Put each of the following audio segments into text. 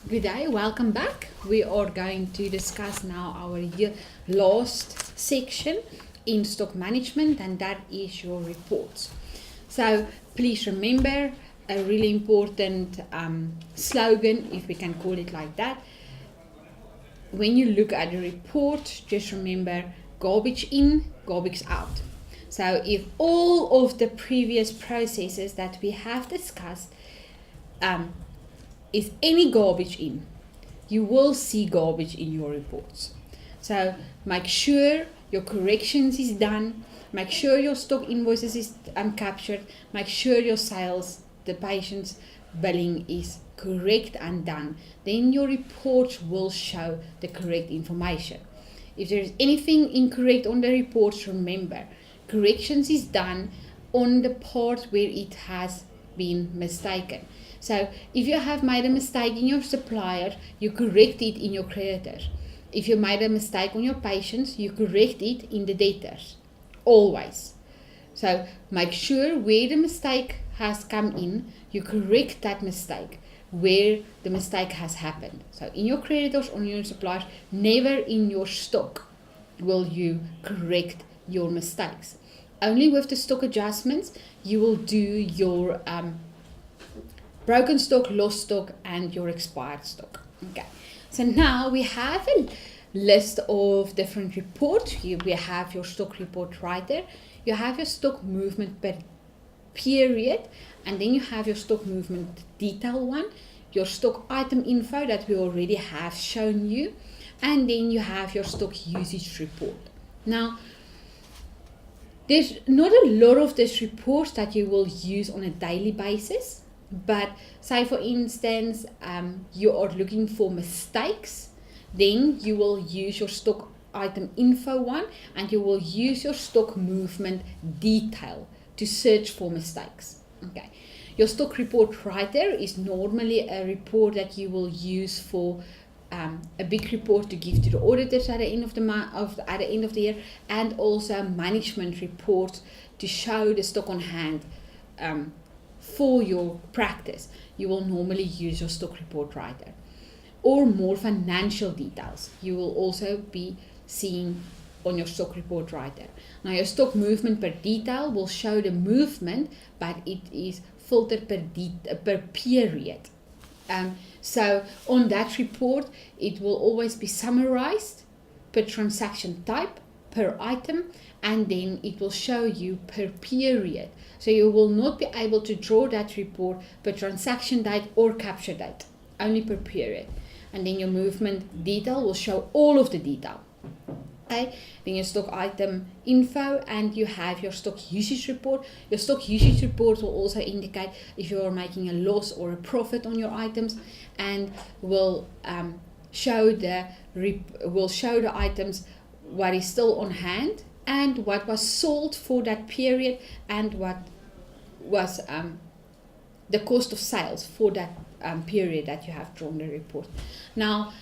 Good day, welcome back. We are going to discuss now our last section in stock management, and that is your reports. So please remember a really important slogan, if we can call it like that. When you look at the report, just remember garbage in, garbage out. So if all of the previous processes that we have discussed is any garbage in, you will see garbage in your reports. So make sure your corrections is done, make sure your stock invoices is captured, make sure your sales, the patient's billing is correct and done. Then your reports will show the correct information. If there is anything incorrect on the reports, remember, corrections is done on the part where it has been mistaken. So if you have made a mistake in your supplier, you correct it in your creditors. If you made a mistake on your patients, you correct it in the debtors. Always. So make sure where the mistake has come in, you correct that mistake where the mistake has happened. So in your creditors, on your suppliers, never in your stock will you correct your mistakes. Only with the stock adjustments, you will do your broken stock, lost stock, and your expired stock. Okay, so now we have a list of different reports. We have your stock report right there. You have your stock movement per period, and then you have your stock movement detail one, your stock item info that we already have shown you, and then you have your stock usage report. Now, there's not a lot of these reports that you will use on a daily basis. But say for instance, you are looking for mistakes, then you will use your stock item info one, and you will use your stock movement detail to search for mistakes. Okay, your stock report writer is normally a report that you will use for a big report to give to the auditors at the end of the year, and also management reports to show the stock on hand. For your practice, you will normally use your stock report writer. Or more financial details, you will also be seeing on your stock report writer. Now your stock movement per detail will show the movement, but it is filtered per period. So on that report, it will always be summarized per transaction type, per item, and then it will show you per period. So you will not be able to draw that report per transaction date or capture date, only per period. And then your movement detail will show all of the detail. Okay, then your stock item info, and you have your stock usage report. Your stock usage report will also indicate if you are making a loss or a profit on your items, and will show the items what is still on hand and what was sold for that period, and what was the cost of sales for that period that you have drawn the report. Now,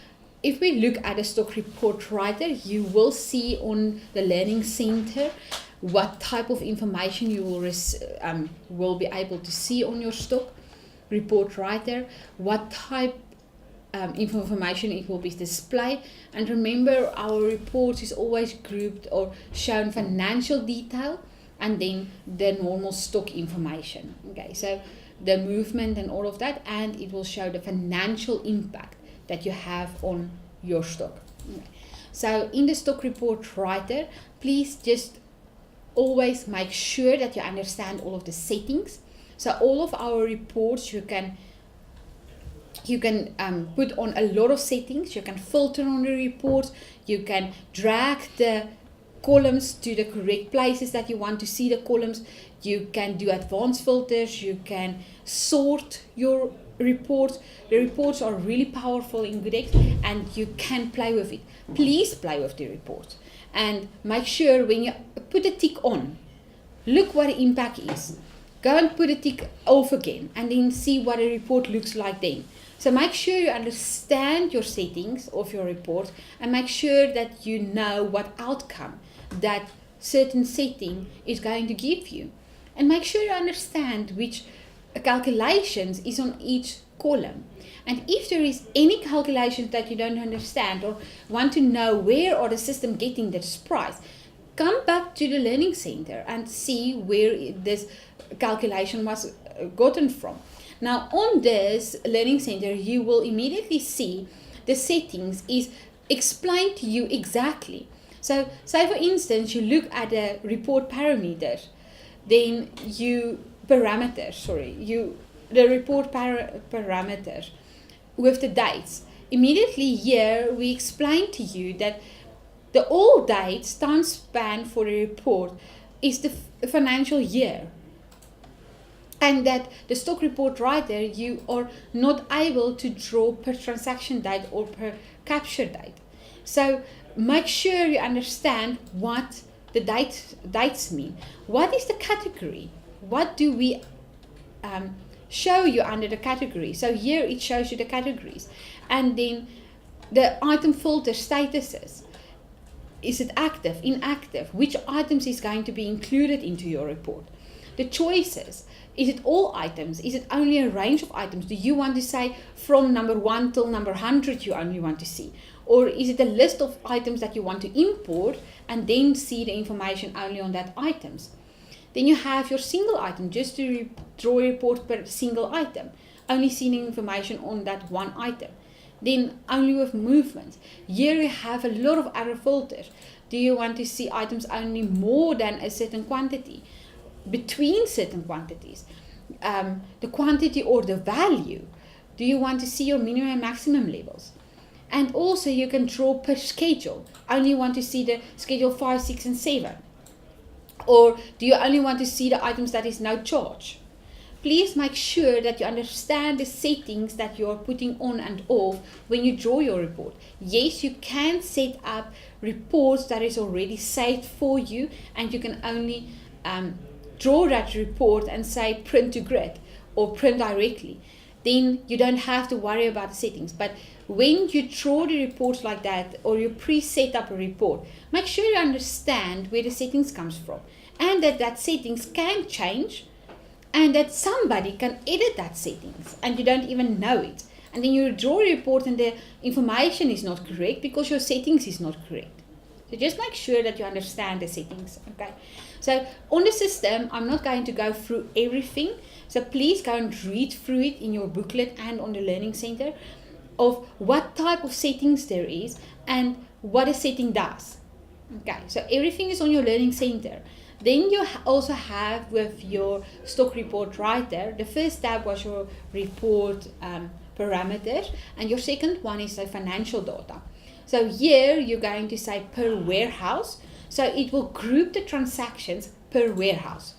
if we look at a stock report writer, you will see on the Learning Center what type of information you will be able to see on your stock report writer, what type information it will be displayed. And remember, our report is always grouped or shown financial detail and then the normal stock information. Okay, so the movement and all of that, and it will show the financial impact that you have on your stock. Okay. So in the stock report writer, please just always make sure that you understand all of the settings. So all of our reports, you can put on a lot of settings. You can filter on the reports. You can drag the columns to the correct places that you want to see the columns. You can do advanced filters. You can sort your reports. The reports are really powerful in GoodX, and you can play with it. Please play with the report and make sure when you put a tick on, look what the impact is. Go and put a tick off again, and then see what a report looks like then. So make sure you understand your settings of your report, and make sure that you know what outcome that certain setting is going to give you. And make sure you understand which calculations is on each column. And if there is any calculations that you don't understand or want to know where are the system getting this price, come back to the Learning Center and see where this calculation was gotten from. Now on this Learning Center, you will immediately see the settings is explained to you exactly. So say for instance, you look at the report parameters, then the report parameters with the dates. Immediately here we explain to you that the all dates time span for the report is the financial year, and that the stock report right there you are not able to draw per transaction date or per capture date. So make sure you understand what the dates mean. What is the category? What do we show you under the category? So here it shows you the categories, and then the item filter statuses. Is it active, inactive? Which items is going to be included into your report? The choices. Is it all items? Is it only a range of items? Do you want to say from number 1 till number 100 you only want to see? Or is it a list of items that you want to import and then see the information only on that items? Then you have your single item, just to draw a report per single item, only seeing information on that one item. Then only with movements. Here you have a lot of other filters. Do you want to see items only more than a certain quantity? Between certain quantities? The quantity or the value? Do you want to see your minimum and maximum levels? And also you can draw per schedule. Only want to see the schedule 5, 6 and 7? Or do you only want to see the items that is no charge? Please make sure that you understand the settings that you are putting on and off when you draw your report. Yes, you can set up reports that is already saved for you, and you can only draw that report and say print to grid or print directly. Then you don't have to worry about the settings. But when you draw the reports like that, or you pre-set up a report, make sure you understand where the settings comes from, and that settings can change, and that somebody can edit that settings and you don't even know it. And then you draw a report and the information is not correct because your settings is not correct. So just make sure that you understand the settings. Okay. So on the system, I'm not going to go through everything. So please go and read through it in your booklet and on the Learning Center of what type of settings there is and what a setting does. Okay. So everything is on your Learning Center. Then you also have with your stock report right there, the first tab was your report parameters, and your second one is the financial data. So here you're going to say per warehouse, so it will group the transactions per warehouse.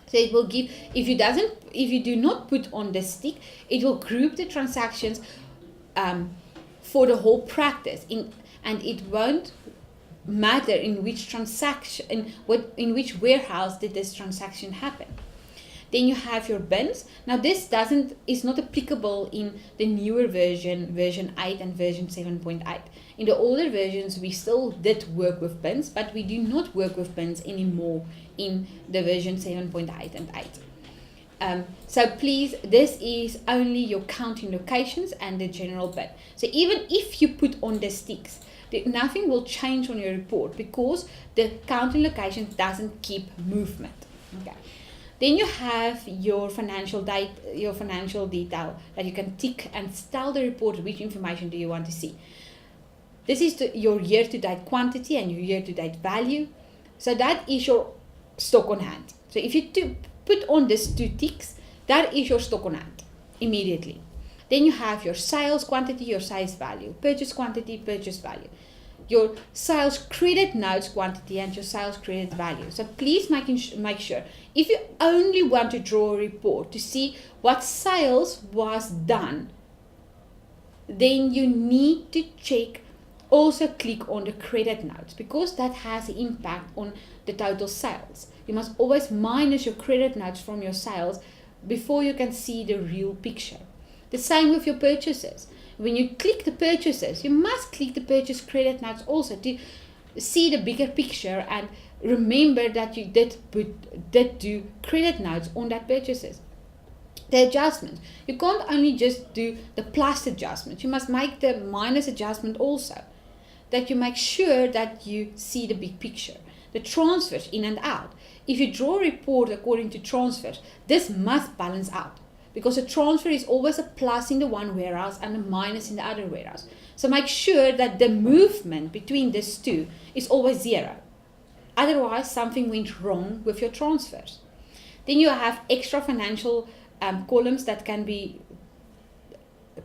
So it will give, if you do not put on the stick, it will group the transactions for the whole practice, and it won't matter in which transaction, in which warehouse did this transaction happen. Then you have your bins. Now this is not applicable in the newer version 8 and version 7.8. In the older versions we still did work with bins, but we do not work with bins anymore in the version 7.8 and 8. So please, this is only your counting locations and the general bin. So even if you put on the sticks, nothing will change on your report because the counting location doesn't keep movement. Okay. Then you have your financial detail that you can tick and tell the report which information do you want to see. This is your year-to-date quantity and your year-to-date value. So that is your stock on hand. So if you put on these 2 ticks, that is your stock on hand immediately. Then you have your sales quantity, your sales value, purchase quantity, purchase value, your sales credit notes quantity, and your sales credit value. So please make sure, if you only want to draw a report to see what sales was done, then you need to also click on the credit notes, because that has an impact on the total sales. You must always minus your credit notes from your sales before you can see the real picture. The same with your purchases. When you click the purchases, you must click the purchase credit notes also to see the bigger picture and remember that you did do credit notes on that purchases. the adjustment. You can't only just do the plus adjustment. You must make the minus adjustment also. That you make sure that you see the big picture. The transfers in and out. If you draw a report according to transfers, this must balance out. Because a transfer is always a plus in the one warehouse and a minus in the other warehouse. So make sure that the movement between these two is always zero. Otherwise, something went wrong with your transfers. Then you have extra financial columns that can be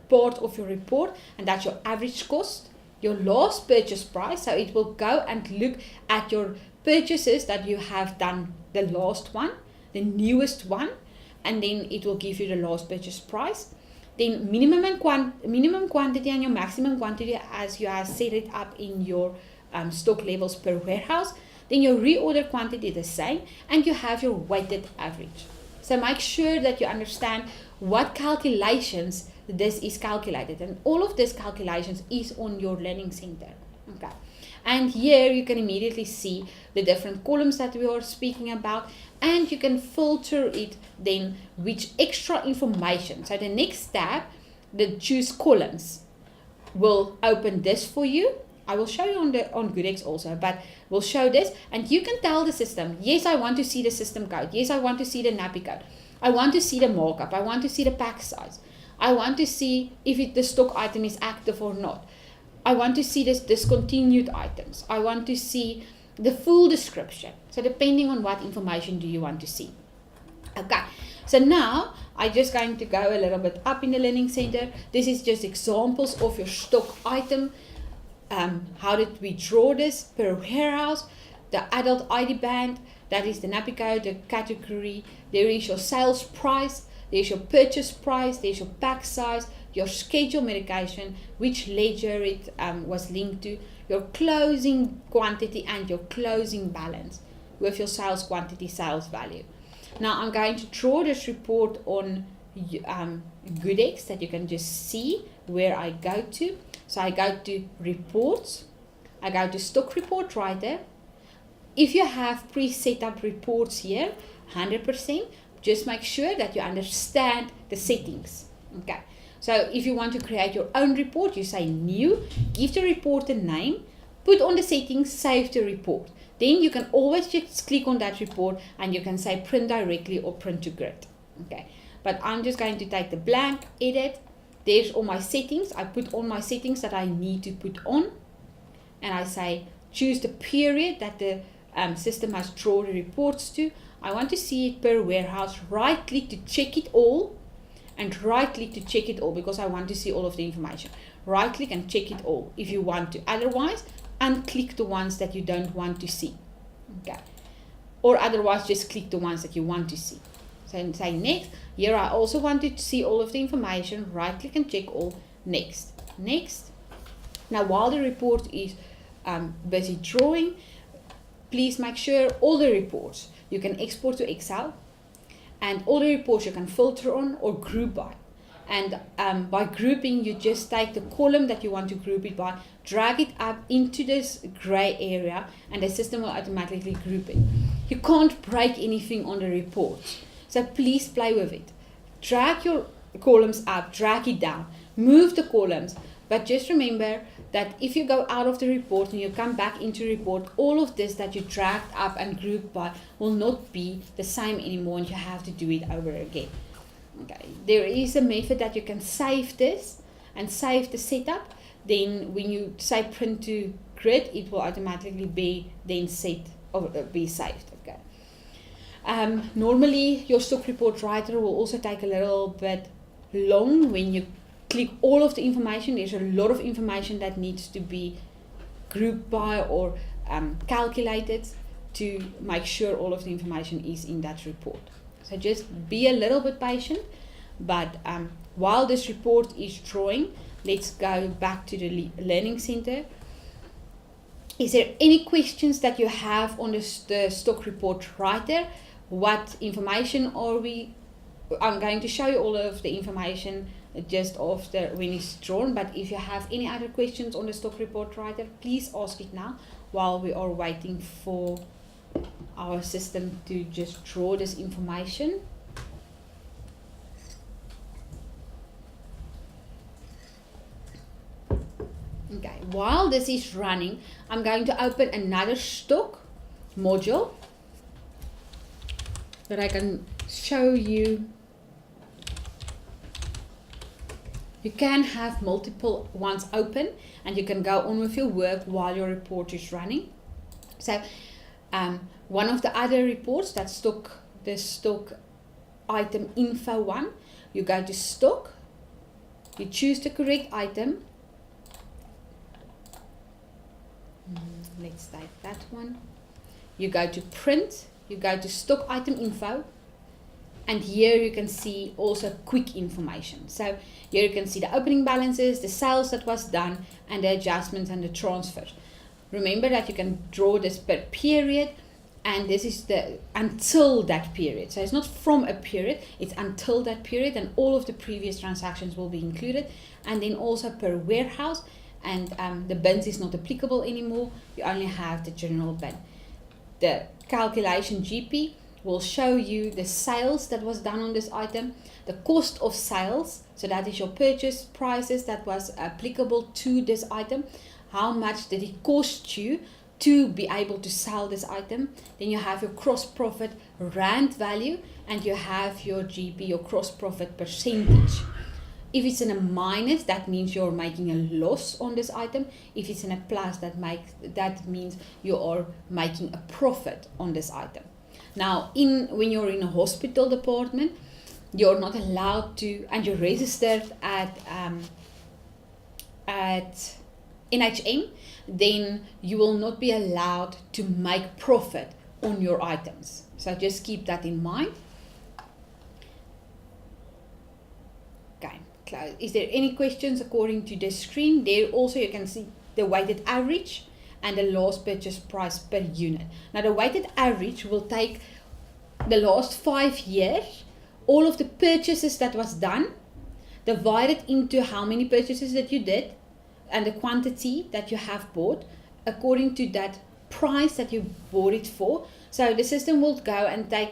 part of your report, and that's your average cost, your last purchase price. So it will go and look at your purchases that you have done, the last one, the newest one, and then it will give you the last purchase price. Then minimum quantity and your maximum quantity as you have set it up in your stock levels per warehouse. Then your reorder quantity the same, and you have your weighted average. So make sure that you understand what calculations this is calculated, and all of these calculations is on your learning center. Okay. And here you can immediately see the different columns that we are speaking about, and you can filter it then which extra information. So the next tab, the choose columns, will open this for you. I will show you on GoodX also, but we'll show this, and you can tell the system, yes, I want to see the system code. Yes, I want to see the NAPI code. I want to see the markup. I want to see the pack size. I want to see if the stock item is active or not. I want to see this discontinued items. I want to see the full description. So depending on what information do you want to see. Okay, so now I'm just going to go a little bit up in the learning center. This is just examples of your stock item. How did we draw this per warehouse? The adult ID band, that is the NAPI code, the category. There is your sales price, there's your purchase price, there's your pack size, your schedule medication, which ledger it was linked to, your closing quantity and your closing balance with your sales quantity, sales value. Now I'm going to draw this report on GoodX that you can just see where I go to. So I go to reports, I go to stock report writer. If you have pre-set up reports here, 100%, just make sure that you understand the settings. Okay. So if you want to create your own report, you say new, give the report a name, put on the settings, save the report. Then you can always just click on that report and you can say print directly or print to grid. Okay. But I'm just going to take the blank, edit. There's all my settings. I put all my settings that I need to put on. And I say choose the period that the system has drawn the reports to. I want to see it per warehouse. Right click to check it all. And right click to check it all because I want to see all of the information. Right click and check it all if you want to. Otherwise, unclick the ones that you don't want to see. Okay. Or otherwise, just click the ones that you want to see. So say next. Here I also want to see all of the information. Right click and check all. Next. Next. Now while the report is busy drawing, please make sure all the reports you can export to Excel. And all the reports you can filter on or group by. And by grouping, you just take the column that you want to group it by, drag it up into this gray area, and the system will automatically group it. You can't break anything on the report. So please play with it. Drag your columns up, drag it down, move the columns. But just remember that if you go out of the report and you come back into the report, all of this that you dragged up and grouped by will not be the same anymore, and you have to do it over again. Okay. There is a method that you can save this and save the setup. Then when you say print to grid, it will automatically be then set or be saved. Okay. Normally your stock report writer will also take a little bit long when you click all of the information. There's a lot of information that needs to be grouped by or calculated to make sure all of the information is in that report. So just be a little bit patient. But while this report is drawing, let's go back to the Learning Center. Is there any questions that you have on the stock report writer? What information are we? I'm going to show you all of the information just after when it's drawn, but if you have any other questions on the stock report writer, please ask it now while we are waiting for our system to just draw this information. while this is running, I'm going to open another stock module that I can show you. You can have multiple ones open and you can go on with your work while your report is running. So one of the other reports, that's the stock item info one, you go to stock, you choose the correct item. Let's take that one. You go to print, you go to stock item info, and here you can see also quick information. So here you can see the opening balances, the sales that was done, and the adjustments and the transfers. Remember that you can draw this per period, and this is the until that period. So it's not from a period, it's until that period, and all of the previous transactions will be included. And then also per warehouse, and the bins is not applicable anymore. You only have the general bin. The calculation GP will show you the sales that was done on this item, the cost of sales, so that is your purchase prices that was applicable to this item. How much did it cost you to be able to sell this item? Then you have your gross profit rand value, and you have your GP, your gross profit percentage. If it's in a minus, that means you're making a loss on this item. If it's in a plus, that means you are making a profit on this item. Now, when you're in a hospital department, you're not allowed to, and you're registered at NHM, then you will not be allowed to make profit on your items. So just keep that in mind. Okay, close. Is there any questions according to the screen? There also you can see the weighted average and the last purchase price per unit. Now the weighted average will take the last 5 years, all of the purchases that was done, divided into how many purchases that you did, and the quantity that you have bought according to that price that you bought it for. So the system will go and take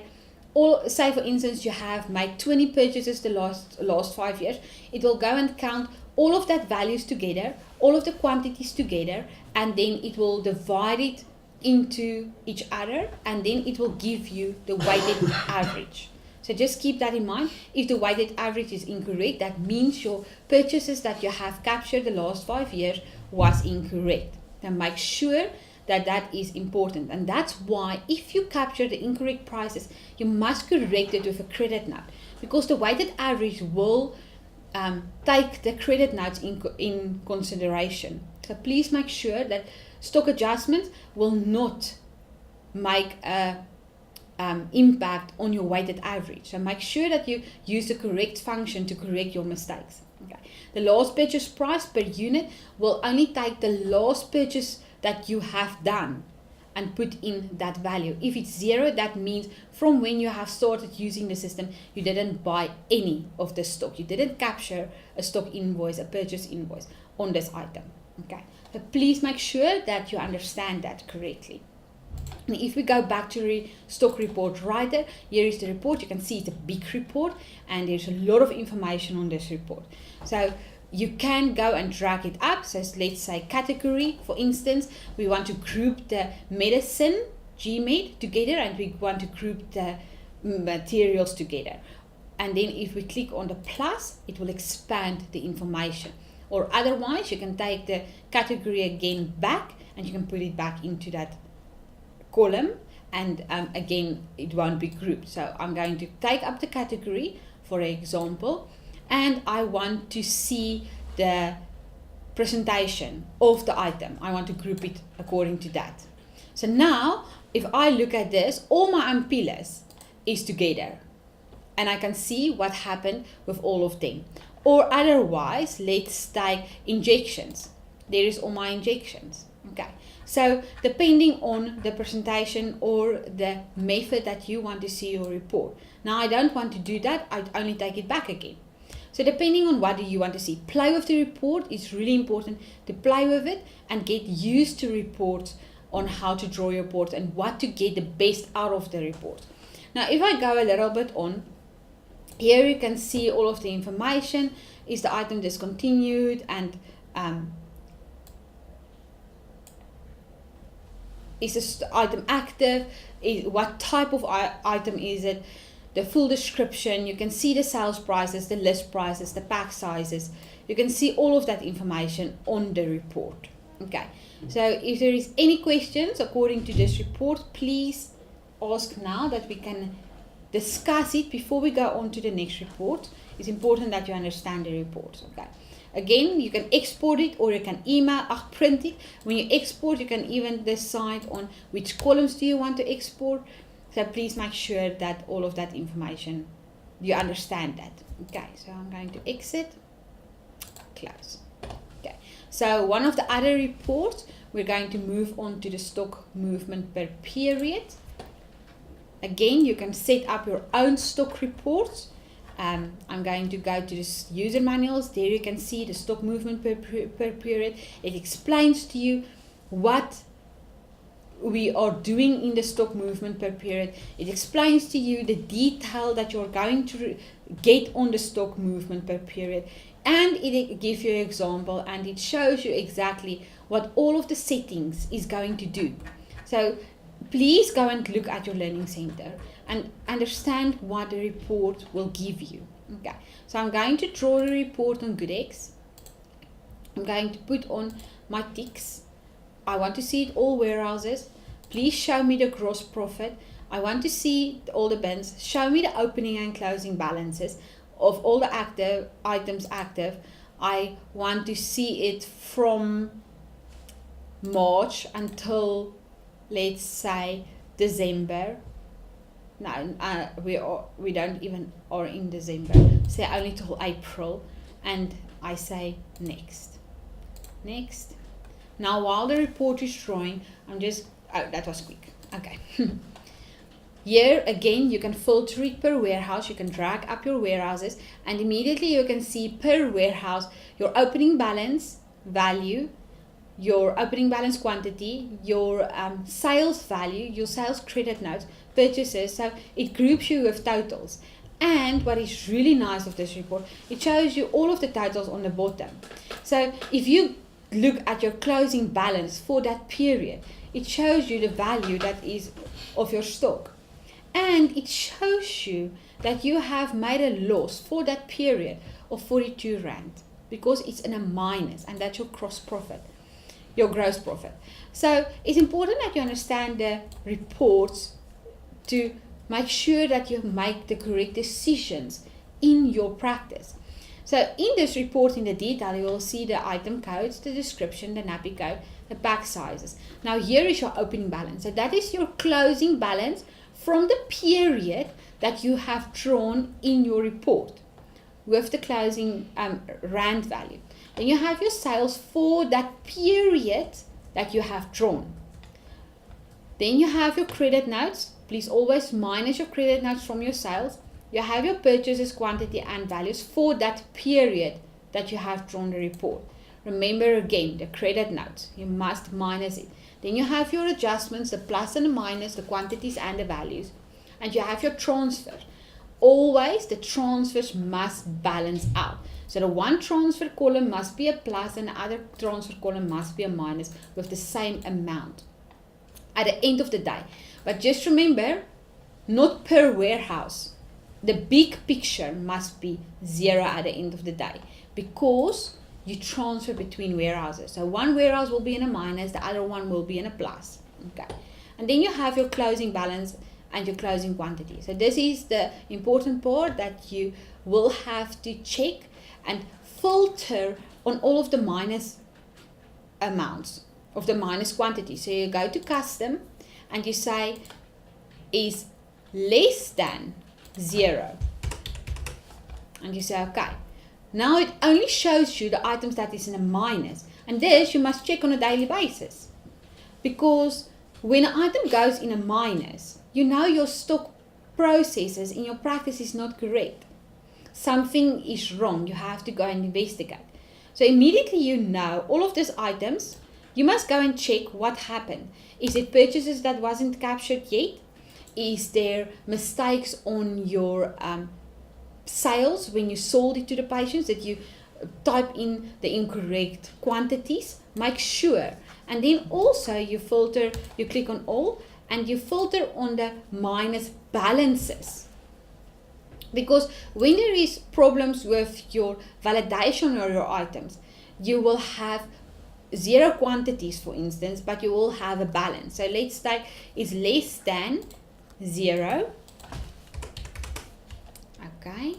all, say for instance you have made 20 purchases the last 5 years, it will go and count all of that values together, all of the quantities together, and then it will divide it into each other, and then it will give you the weighted average. So just keep that in mind. If the weighted average is incorrect, that means your purchases that you have captured the last 5 years was incorrect. Then make sure that that is important. And that's why if you capture the incorrect prices, you must correct it with a credit note, because the weighted average will take the credit notes in consideration. So please make sure that stock adjustments will not make a impact on your weighted average. So make sure that you use the correct function to correct your mistakes. Okay. The last purchase price per unit will only take the last purchase that you have done and put in that value. If it's 0, that means from when you have started using the system, you didn't buy any of the stock. You didn't capture a stock invoice, a purchase invoice on this item. Okay. But please make sure that you understand that correctly. And if we go back to the stock report writer, here is the report. You can see it's a big report and there's a lot of information on this report. So you can go and drag it up. So let's say category, for instance, we want to group the medicine, GMed, together, and we want to group the materials together. And then if we click on the plus, it will expand the information. Or otherwise, you can take the category again back and you can put it back into that column, and again it won't be grouped. So I'm going to take up the category, for example, and I want to see the presentation of the item. I want to group it according to that. So now if I look at this, all my ampoules is together and I can see what happened with all of them. Or otherwise, let's take injections. There is all my injections. Okay. So depending on the presentation or the method that you want to see your report. Now I don't want to do that, I only take it back again. So depending on what do you want to see, play with the report. It's really important to play with it and get used to reports, on how to draw your report and what to get the best out of the report. Now if I go a little bit on, here you can see all of the information. Is the item discontinued, and is this item active? What type of item is it? The full description. You can see the sales prices, the list prices, the pack sizes. You can see all of that information on the report. Okay, so if there is any questions according to this report, please ask now that we can discuss it before we go on to the next report. It's important that you understand the report. Okay. Again, you can export it or you can print it. When you export, you can even decide on which columns do you want to export. So please make sure that all of that information, you understand that. Okay, so I'm going to exit, close. Okay, so one of the other reports, we're going to move on to the stock movement per period. Again, you can set up your own stock reports. I'm going to go to this user manuals. There you can see the stock movement per period. It explains to you what we are doing in the stock movement per period. It explains to you the detail that you're going to get on the stock movement per period, and it gives you an example, and it shows you exactly what all of the settings is going to do. So please go and look at your learning center and understand what the report will give you. Okay, so I'm going to draw a report on GoodX. I'm going to put on my ticks. I want to see it all warehouses. Please show me the gross profit. I want to see all the bins. Show me the opening and closing balances of all the active items active. I want to see it from March until, let's say, December. No, we don't even are in December. Say only till April, and I say next. Now while the report is drawing, that was quick. Okay. Here again, you can filter it per warehouse. You can drag up your warehouses, and immediately you can see per warehouse your opening balance value, your opening balance quantity, your sales value, your sales credit notes, purchases. So it groups you with totals. And what is really nice of this report, it shows you all of the totals on the bottom. So if you look at your closing balance for that period, it shows you the value that is of your stock. And it shows you that you have made a loss for that period of 42 Rand because it's in a minus, and that's your gross profit. Your gross profit. So it's important that you understand the reports to make sure that you make the correct decisions in your practice. So in this report, in the detail, you will see the item codes, the description, the NAPI code, the pack sizes. Now here is your opening balance. So that is your closing balance from the period that you have drawn in your report with the closing Rand value. Then you have your sales for that period that you have drawn. Then you have your credit notes. Please always minus your credit notes from your sales. You have your purchases, quantity and values for that period that you have drawn the report. Remember again, the credit notes, you must minus it. Then you have your adjustments, the plus and the minus, the quantities and the values. And you have your transfers. Always the transfers must balance out. So the one transfer column must be a plus and the other transfer column must be a minus with the same amount at the end of the day. But just remember, not per warehouse. The big picture must be 0 at the end of the day because you transfer between warehouses. So one warehouse will be in a minus, the other one will be in a plus. Okay. And then you have your closing balance and your closing quantity. So this is the important part that you will have to check and filter on all of the minus amounts of the minus quantity. So you go to custom and you say is less than 0. And you say okay. Now it only shows you the items that is in a minus. And this you must check on a daily basis. Because when an item goes in a minus, you know your stock processes in your practice is not correct. Something is wrong. You have to go and investigate. So immediately you know all of these items, you must go and check what happened. Is it purchases that wasn't captured yet? Is there mistakes on your sales when you sold it to the patients that you type in the incorrect quantities, make sure. And then also you filter, you click on all, and you filter on the minus balances. Because when there is problems with your validation or your items, you will have 0 quantities, for instance, but you will have a balance. So let's take is less than 0. Okay.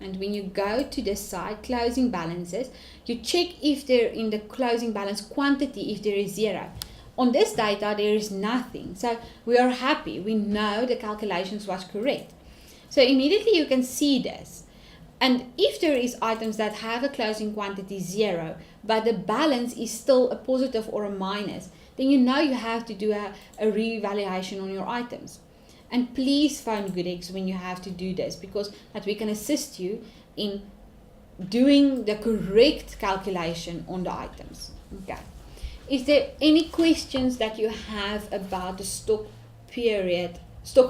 And when you go to the side closing balances, you check if there in the closing balance quantity, if there is 0. On this data, there is nothing. So we are happy. We know the calculations was correct. So immediately you can see this. And if there is items that have a closing quantity 0, but the balance is still a positive or a minus, then you know you have to do a reevaluation on your items. And please phone GoodX when you have to do this, because that we can assist you in doing the correct calculation on the items. Okay. Is there any questions that you have about the stock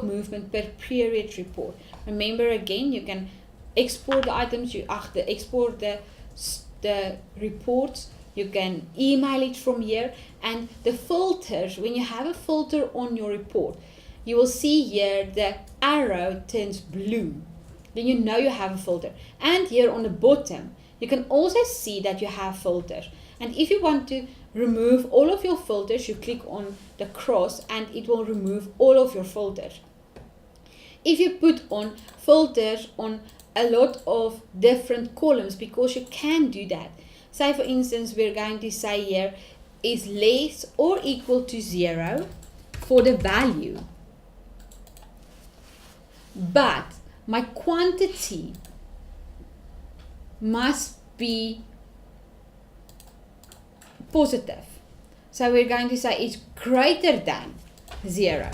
movement per period report? Remember again, you can export the items, export the reports, you can email it from here, and the filters, when you have a filter on your report, you will see here the arrow turns blue. Then you know you have a filter. And here on the bottom, you can also see that you have filters. And if you want to remove all of your filters, you click on the cross and it will remove all of your filters. If you put on filters on a lot of different columns, because you can do that. Say for instance, we're going to say here is less or equal to 0 for the value. But my quantity must be positive. So we're going to say it's greater than 0.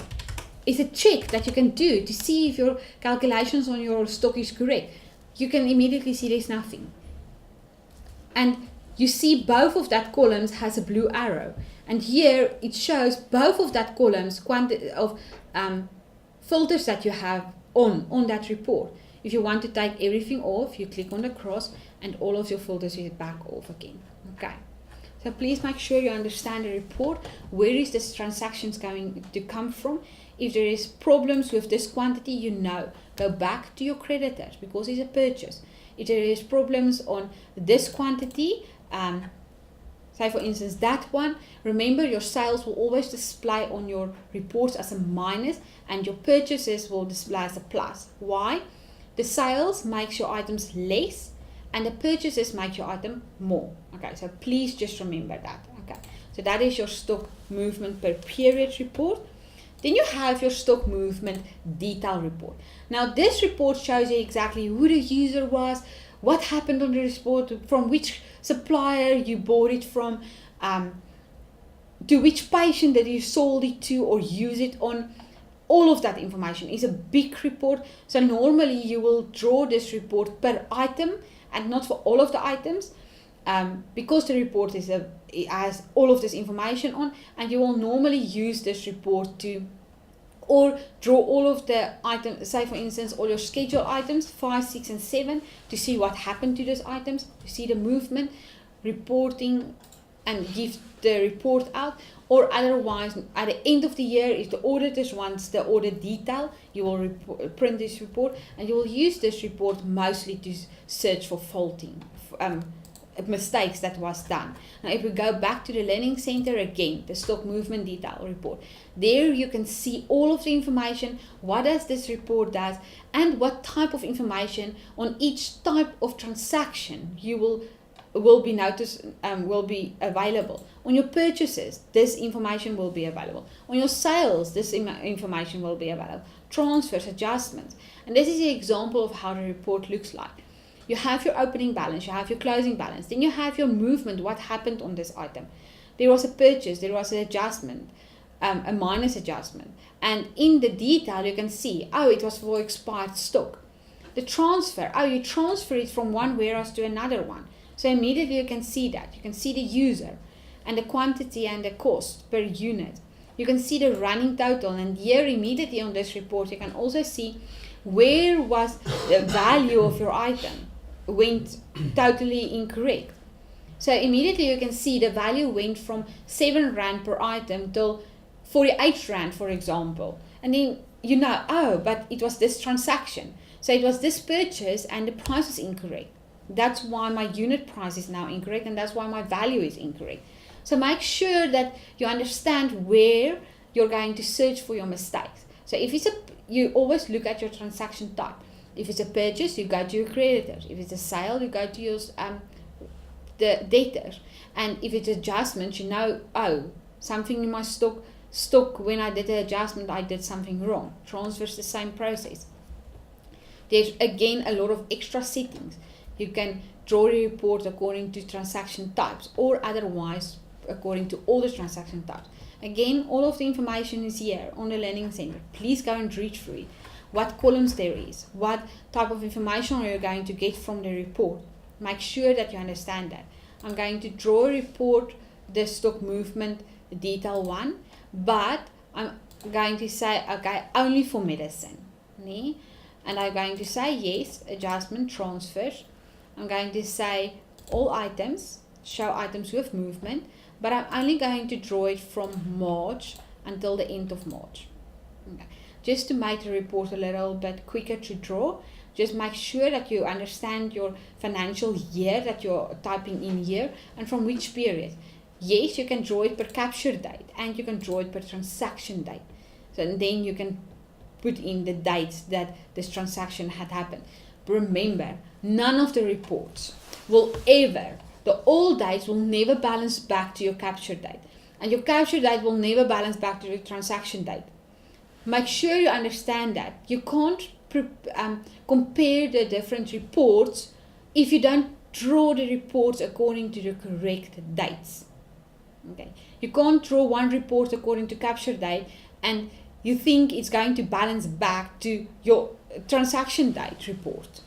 It's a check that you can do to see if your calculations on your stock is correct. You can immediately see there's nothing. And you see both of that columns has a blue arrow. And here it shows both of that columns quantity of filters that you have on that report. If you want to take everything off, you click on the cross and all of your filters is back off again. Okay. So please make sure you understand the report. Where is this transactions going to come from? If there is problems with this quantity, you know, go back to your creditors because it's a purchase. If there is problems on this quantity, say for instance that one, remember your sales will always display on your reports as a minus and your purchases will display as a plus. Why? The sales makes your items less and the purchases make your item more. Okay, so please just remember that. Okay, so that is your stock movement per period report. Then you have your stock movement detail report. Now this report shows you exactly who the user was, what happened on the report, from which supplier you bought it from, to which patient that you sold it to or use it on. All of that information is a big report. So normally you will draw this report per item and not for all of the items, because the report is it has all of this information on, and you will normally use this report to or draw all of the items, say for instance all your schedule items 5, 6 and 7 to see what happened to those items, to see the movement, reporting and give the report out. Or otherwise at the end of the year, if the auditors wants the audit detail, you will print this report and you will use this report mostly to search for faulting mistakes that was done. Now if we go back to the learning center again, the stock movement detail report, there you can see all of the information, what does this report does, and what type of information on each type of transaction you will be noticed, will be available. On your purchases, this information will be available. On your sales, this information will be available. Transfers, adjustments. And this is the example of how the report looks like. You have your opening balance, you have your closing balance, then you have your movement, what happened on this item. There was a purchase, there was an adjustment, a minus adjustment. And in the detail, you can see, oh, it was for expired stock. The transfer, oh, you transfer it from one warehouse to another one. So immediately you can see that. You can see the user and the quantity and the cost per unit. You can see the running total, and here immediately on this report you can also see where was the value of your item. went totally incorrect. So immediately you can see the value went from 7 Rand per item till 48 Rand, for example. And then you know, oh, but it was this transaction. So it was this purchase and the price was incorrect. That's why my unit price is now incorrect, and that's why my value is incorrect. So make sure that you understand where you're going to search for your mistakes. So if it's you always look at your transaction type. If it's a purchase, you go to your creditors. If it's a sale, you go to your the debtors. And if it's adjustments, you know, oh, something in my stock when I did the adjustment, I did something wrong. Transfers the same process. There's again a lot of extra settings. You can draw a report according to transaction types or otherwise according to all the transaction types. Again, all of the information is here on the Learning Center. Please go and read through it. What columns there is, what type of information are you going to get from the report. Make sure that you understand that. I'm going to draw a report, the stock movement detail 1, but I'm going to say, okay, only for medicine. Nee? And I'm going to say, yes, adjustment, transfers. I'm going to say all items, show items with movement, but I'm only going to draw it from March until the end of March. Okay. Just to make the report a little bit quicker to draw, just make sure that you understand your financial year that you're typing in here and from which period. Yes, you can draw it per capture date and you can draw it per transaction date. So and then you can put in the dates that this transaction had happened. Remember, none of the reports will ever, the old dates will never balance back to your capture date. And your capture date will never balance back to the transaction date. Make sure you understand that. You can't compare the different reports if you don't draw the reports according to the correct dates. Okay. You can't draw one report according to capture date and you think it's going to balance back to your transaction date report.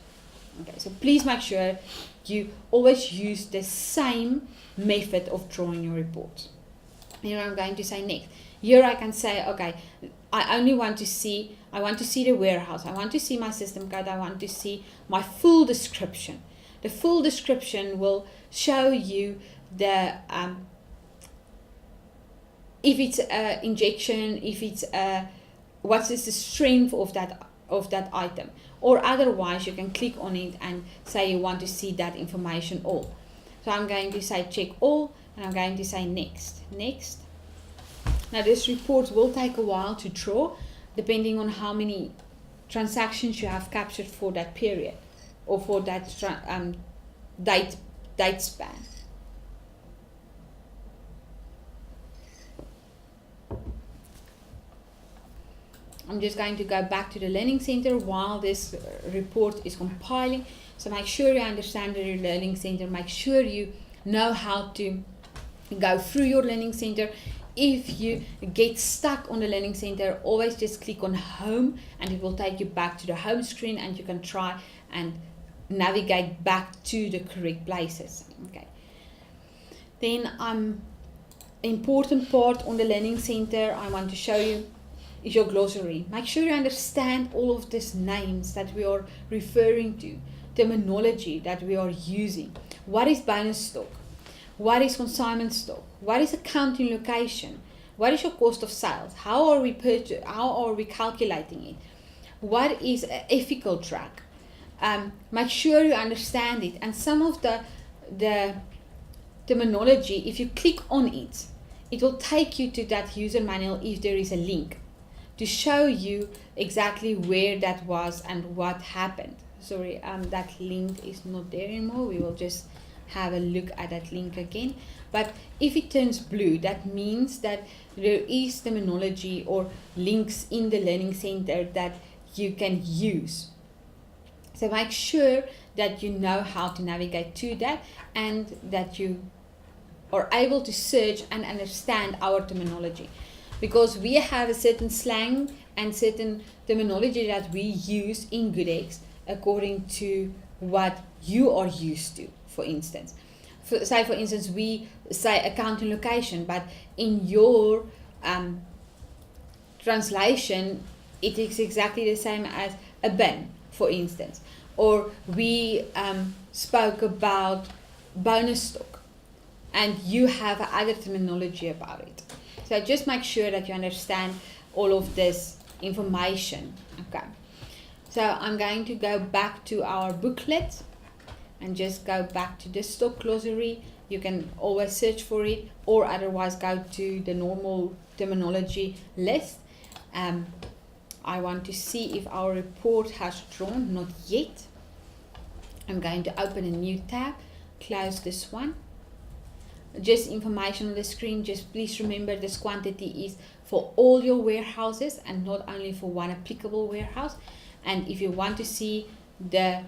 Okay, so please make sure you always use the same method of drawing your reports. Here I'm going to say next. Here I can say, okay, I want to see the warehouse. I want to see my system code. I want to see my full description. The full description will show you the if it's an injection, if it's what is the strength of that item, or otherwise you can click on it and say you want to see that information all. So I'm going to say check all, and I'm going to say next. Now this report will take a while to draw, depending on how many transactions you have captured for that period or for that date span. I'm just going to go back to the Learning Center while this report is compiling. So make sure you understand the Learning Center. Make sure you know how to go through your Learning Center. If you get stuck on the Learning Center, always just click on Home and it will take you back to the home screen and you can try and navigate back to the correct places. Okay. Then important part on the Learning Center I want to show you is your glossary. Make sure you understand all of these names that we are referring to, terminology that we are using. What is bonus stock? What is consignment stock? What is accounting location? What is your cost of sales? How are we calculating it? What is an ethical track? Make sure you understand it. And some of the terminology, if you click on it, it will take you to that user manual if there is a link to show you exactly where that was and what happened. Sorry, that link is not there anymore. We will just have a look at that link again. But if it turns blue, that means that there is terminology or links in the Learning Center that you can use. So make sure that you know how to navigate to that and that you are able to search and understand our terminology. Because we have a certain slang and certain terminology that we use in GoodX according to what you are used to, for instance. For instance, we say accounting location, but in your translation, it is exactly the same as a bin, for instance. or we spoke about bonus stock, and you have other terminology about it. So just make sure that you understand all of this information. Okay. So I'm going to go back to our booklet and just go back to the stock glossary. You can always search for it, or otherwise go to the normal terminology list. I want to see if our report has drawn. Not yet. I'm going to open a new tab, close this one. Just information on the screen. Just please remember this quantity is for all your warehouses and not only for one applicable warehouse. And if you want to see the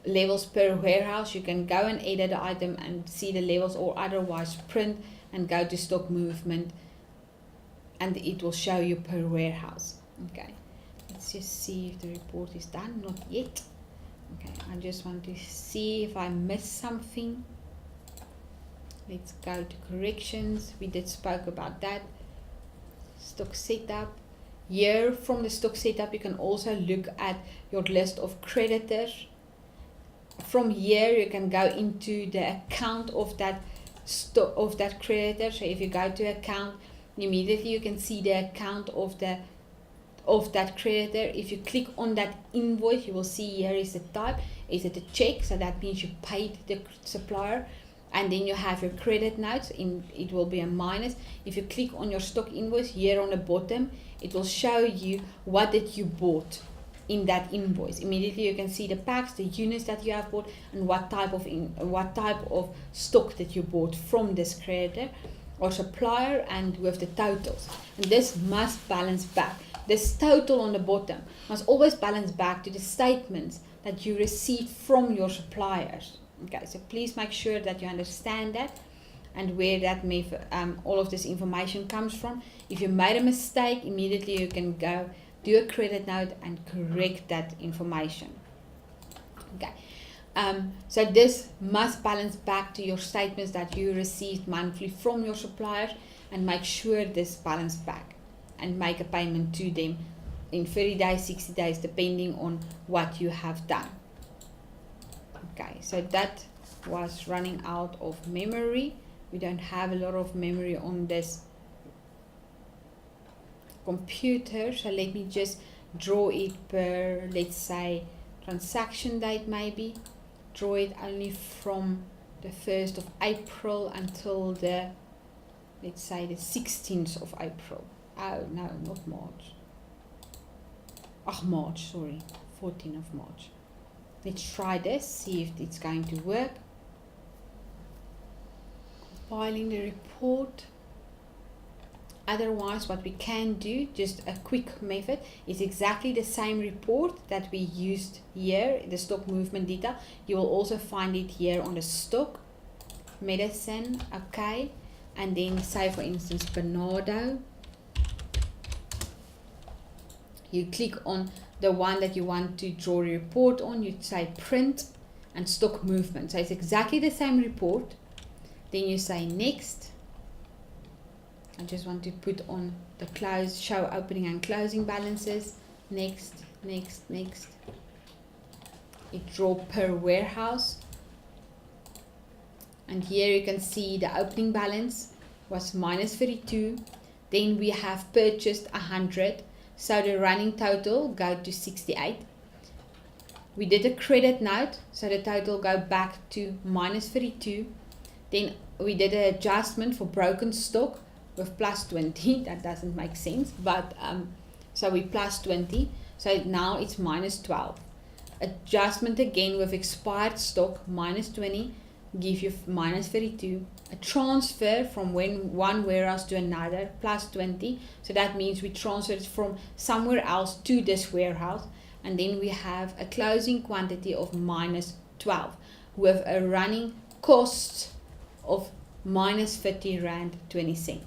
levels per warehouse, you can go and edit the item and see the levels, or otherwise print and go to stock movement and it will show you per warehouse. Okay, let's just see if the report is done. Not yet. Okay, I just want to see if I missed something. Let's go to corrections. We did spoke about that. Stock setup. Here from the stock setup, you can also look at your list of creditors. From here, you can go into the account of that stock of that creditor. So if you go to account, immediately you can see the account of that creditor. If you click on that invoice, you will see here is the type. Is it a check? So that means you paid the supplier. And then you have your credit notes, it will be a minus. If you click on your stock invoice here on the bottom, it will show you what that you bought in that invoice. Immediately you can see the packs, the units that you have bought, and what type of stock that you bought from this creditor or supplier, and with the totals. And this must balance back. This total on the bottom must always balance back to the statements that you received from your suppliers. Okay, so please make sure that you understand that and where that all of this information comes from. If you made a mistake, immediately you can go do a credit note and correct that information. Okay, so this must balance back to your statements that you received monthly from your suppliers, and make sure this balance back and make a payment to them in 30 days, 60 days, depending on what you have done. Okay, so that was running out of memory. We don't have a lot of memory on this computer, so let me just draw it per, let's say, transaction date maybe. Draw it only from the 1st of April until the, let's say, the 16th of April. Oh no, not March. March, sorry, 14th of March. Let's try this, see if it's going to work. Compiling the report. Otherwise, what we can do, just a quick method, is exactly the same report that we used here, the stock movement data. You will also find it here on the stock, medicine, okay. And then say for instance, Bernardo. You click on the one that you want to draw a report on, you say print and stock movement. So it's exactly the same report. Then you say next. I just want to put on the close, show opening and closing balances. Next, next, next. It draw per warehouse. And here you can see the opening balance was minus 32. Then we have purchased 100. So the running total go to 68. We did a credit note, so the total go back to minus 32. Then we did an adjustment for broken stock with plus 20. That doesn't make sense, but so we plus 20. So now it's minus 12. Adjustment again with expired stock, minus 20, give you minus 32. A transfer from one warehouse to another, plus 20. So that means we transferred from somewhere else to this warehouse. And then we have a closing quantity of minus 12 with a running cost of minus 50 Rand 20 cent.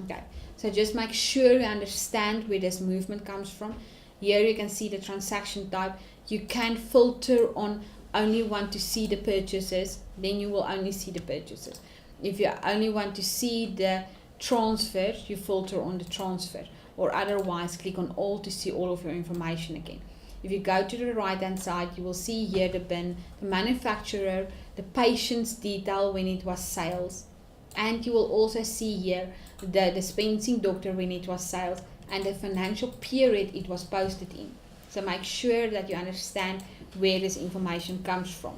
Okay, so just make sure you understand where this movement comes from. Here you can see the transaction type. You can filter on only want to see the purchases, then you will only see the purchases. If you only want to see the transfer, you filter on the transfer, or otherwise click on all to see all of your information again. if you go to the right hand side, you will see here the bin, the manufacturer, the patient's detail when it was sales, and you will also see here the dispensing doctor when it was sales and the financial period it was posted in. So make sure that you understand where this information comes from.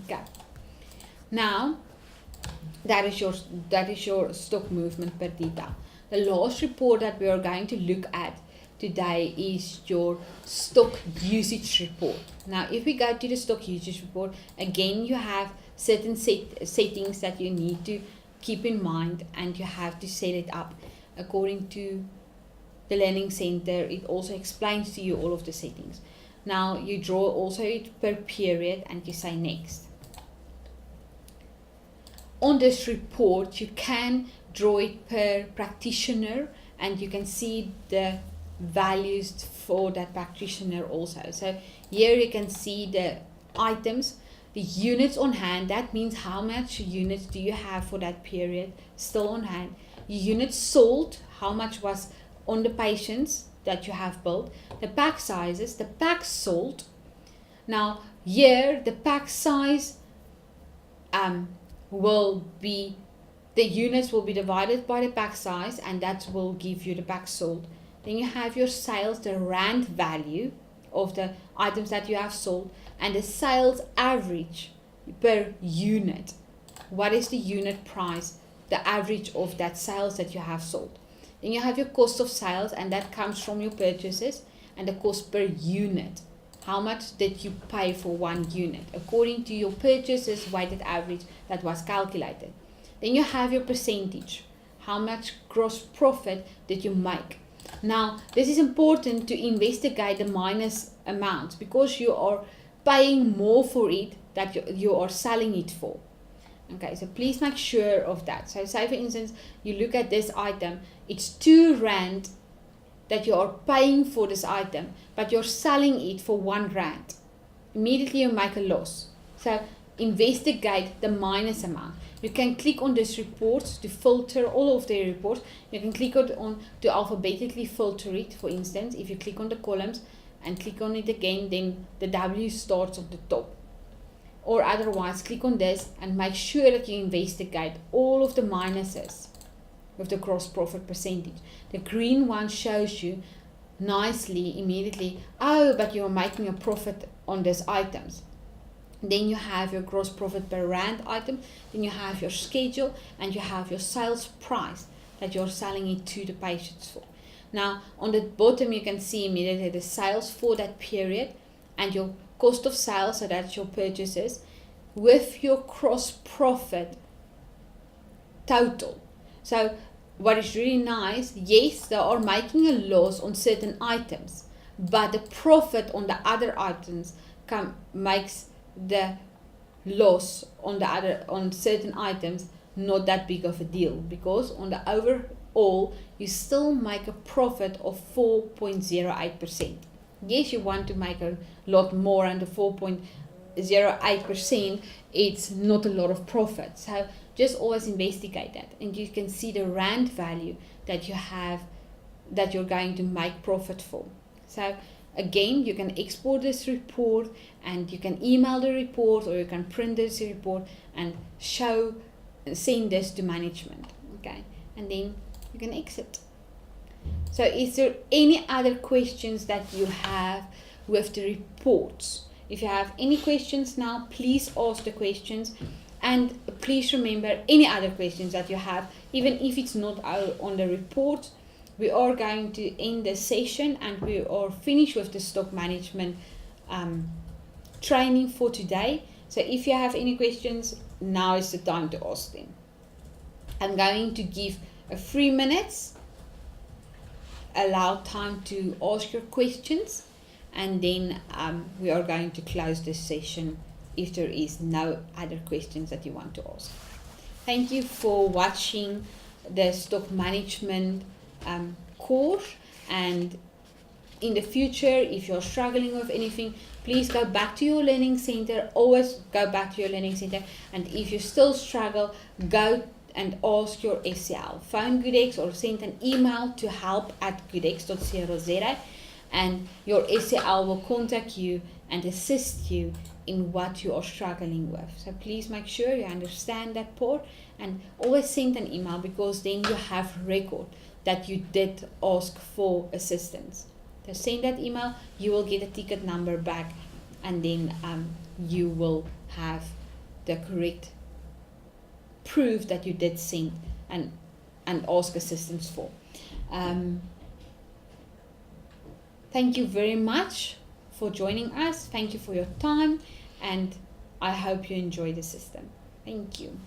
Okay. Now that is your stock movement per detail. The last report that we are going to look at today is your stock usage report. Now if we go to the stock usage report, again you have certain settings that you need to keep in mind, and you have to set it up according to the learning center. It also explains to you all of the settings. Now you draw also it per period and you say next. On this report you can draw it per practitioner, and you can see the values for that practitioner also. So here you can see the items, the units on hand. That means how much units do you have for that period still on hand. Units sold, how much was on the patients that you have built. The pack sizes, the packs sold. Now here the pack size will be, the units will be divided by the pack size, and that will give you the pack sold. Then you have your sales, the rand value of the items that you have sold, and the sales average per unit. What is the unit price, the average of that sales that you have sold? Then you have your cost of sales, and that comes from your purchases, and the cost per unit. How much did you pay for one unit according to your purchases weighted average that was calculated? Then you have your percentage. How much gross profit did you make? Now this is important to investigate the minus amounts, because you are paying more for it that you are selling it for. Okay, so please make sure of that. So say for instance you look at this item, it's 2 rand that you are paying for this item, but you're selling it for 1 rand. Immediately you make a loss. So investigate the minus amount. You can click on this report to filter all of the reports. You can click on to alphabetically filter it. For instance, if you click on the columns and click on it again, then the W starts at the top. Or otherwise click on this and make sure that you investigate all of the minuses with the gross profit percentage. The green one shows you nicely immediately, oh, but you're making a profit on these items. Then you have your gross profit per rand item, then you have your schedule, and you have your sales price that you're selling it to the patients for. Now on the bottom you can see immediately the sales for that period and your cost of sales, so that's your purchases, with your gross profit total. So what is really nice, yes, they are making a loss on certain items, but the profit on the other items makes the loss on certain items not that big of a deal, because on the overall you still make a profit of 4.08%. Yes, you want to make a lot more, and the 4.08%, it's not a lot of profit. So just always investigate that, and you can see the rand value that you have, that you're going to make profit for. So again, you can export this report, and you can email the report, or you can print this report and send this to management. Okay, and then you can exit. So is there any other questions that you have with the reports? If you have any questions now, please ask the questions, and please remember any other questions that you have, even if it's not on the report. We are going to end the session, and we are finished with the stock management training for today. So if you have any questions, now is the time to ask them. I'm going to give a 3 minutes, allow time to ask your questions, and then we are going to close this session if there is no other questions that you want to ask. Thank you for watching the stock management course, and in the future, if you're struggling with anything, please go back to your learning center. Always go back to your learning center, and if you still struggle, go and ask your SCL. Phone GoodX or send an email to help@goodx.co.za. and your SAL will contact you and assist you in what you are struggling with. So please make sure you understand that part, and always send an email, because then you have record that you did ask for assistance. So send that email, you will get a ticket number back, and then you will have the correct proof that you did send and ask assistance for. Thank you very much for joining us. Thank you for your time, and I hope you enjoy the system. Thank you.